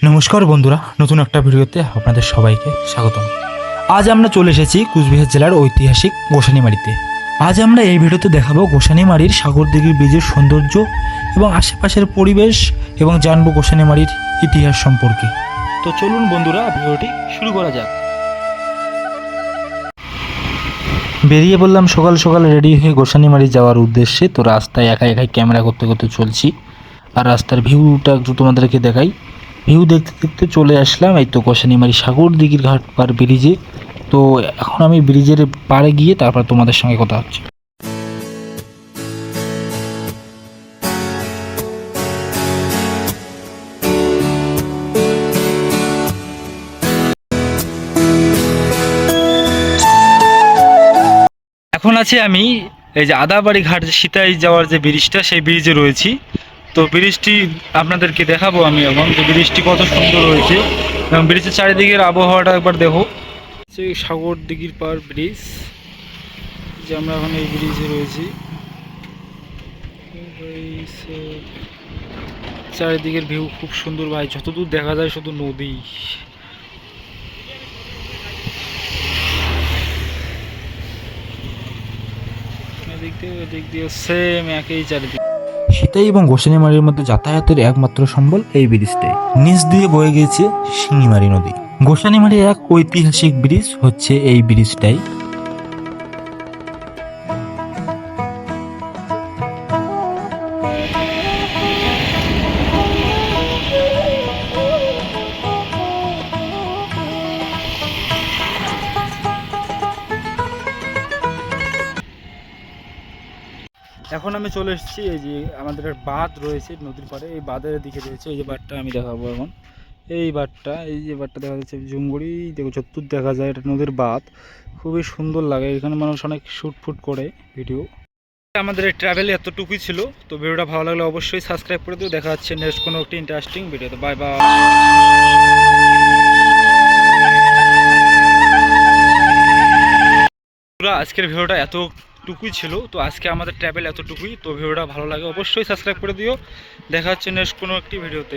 নমস্কার বন্ধুরা, নতুন একটা ভিডিওতে আপনাদের সবাইকে স্বাগতম। আজ আমরা চলে এসেছি কুচবিহার জেলার ঐতিহাসিক গোসানিমারিতে। আজ আমরা এই ভিডিওতে দেখাবো গোসানিমারির সাগরদিঘির ব্রিজের সৌন্দর্য এবং আশেপাশের পরিবেশ এবং জানবো গোসানিমারির ইতিহাস সম্পর্কে। তো চলুন বন্ধুরা, ভিডিওটি শুরু করা যাক। বেরিয়ে বললাম সকাল সকাল রেডি হয়ে গোসানিমারি যাওয়ার উদ্দেশ্যে। তো রাস্তায় একা একাই ক্যামেরা করতে করতে চলছি, আর রাস্তার ভিউটা একটু তোমাদেরকে দেখাই। ভিউ দেখতে দেখতে চলে আসলাম এই তো গোসানিমারি সাগরদিঘির ঘাট পার ব্রিজে। তো এখন আমি ব্রিজের পাড়ে গিয়ে তারপর তোমাদের সঙ্গে কথা হচ্ছে। এখন আছি আমি এই যে আদাবাড়ি ঘাট সীতাই যাওয়ার যে ব্রিজটা, সেই ব্রিজে রয়েছি। তো ব্রিজটি আপনাদেরকে দেখাবো আমি এখন, যে ব্রিজটি কত সুন্দর হয়েছে এবং ব্রিজের চারিদিকের আবহাওয়াটা একবার দেখো। সেই সাগরদিঘির পার ব্রিজ, যে আমরা এখন এই ব্রিজে রয়েছি। চারিদিকের ভিউ খুব সুন্দর ভাই, যতদূর দেখা যায় শুধু নদী। এদিক দিয়ে সেম একই চারিদিক। সীতাই এবং গোসানিমারির মধ্যে যাতায়াতের একমাত্র সম্বল এই ব্রিজটাই। নিচ দিয়ে বয়ে গিয়েছে শিঙিমারি নদী। গোসানিমারির এক ঐতিহাসিক ব্রিজ হচ্ছে এই ব্রিজটাই। এখন আমি চলে এসেছি এই যে আমাদের বাঁধ রয়েছে নদীর পাড়ে, এই বাঁধের দিকে রয়েছে এই যে বাঁধটা আমি দেখাবো এখন। এই বাঁধটা, এই যে বাঁধটা দেখা যাচ্ছে জুমগুড়ি, দেখো চত্বর দেখা যায়, এটা নদীর বাঁধ। খুবই সুন্দর লাগে, এখানে মানুষ অনেক শুট ফুট করে ভিডিও। আমাদের এই ট্রাভেল এতটুকুই ছিল। তো ভিডিওটা ভালো লাগলে অবশ্যই সাবস্ক্রাইব করে দিও। দেখা যাচ্ছে নেক্সট কোনো একটি ইন্টারেস্টিং ভিডিওতে। Bye bye. আজকের ভিডিওটা এতটুকুই ছিল। তো আজকে আমাদের ট্রাভেল এতটুকুই। তো ভিডিওটা ভালো লাগে অবশ্যই সাবস্ক্রাইব করে দিও। দেখা হচ্ছে নেক্সট কোনো একটি ভিডিওতে।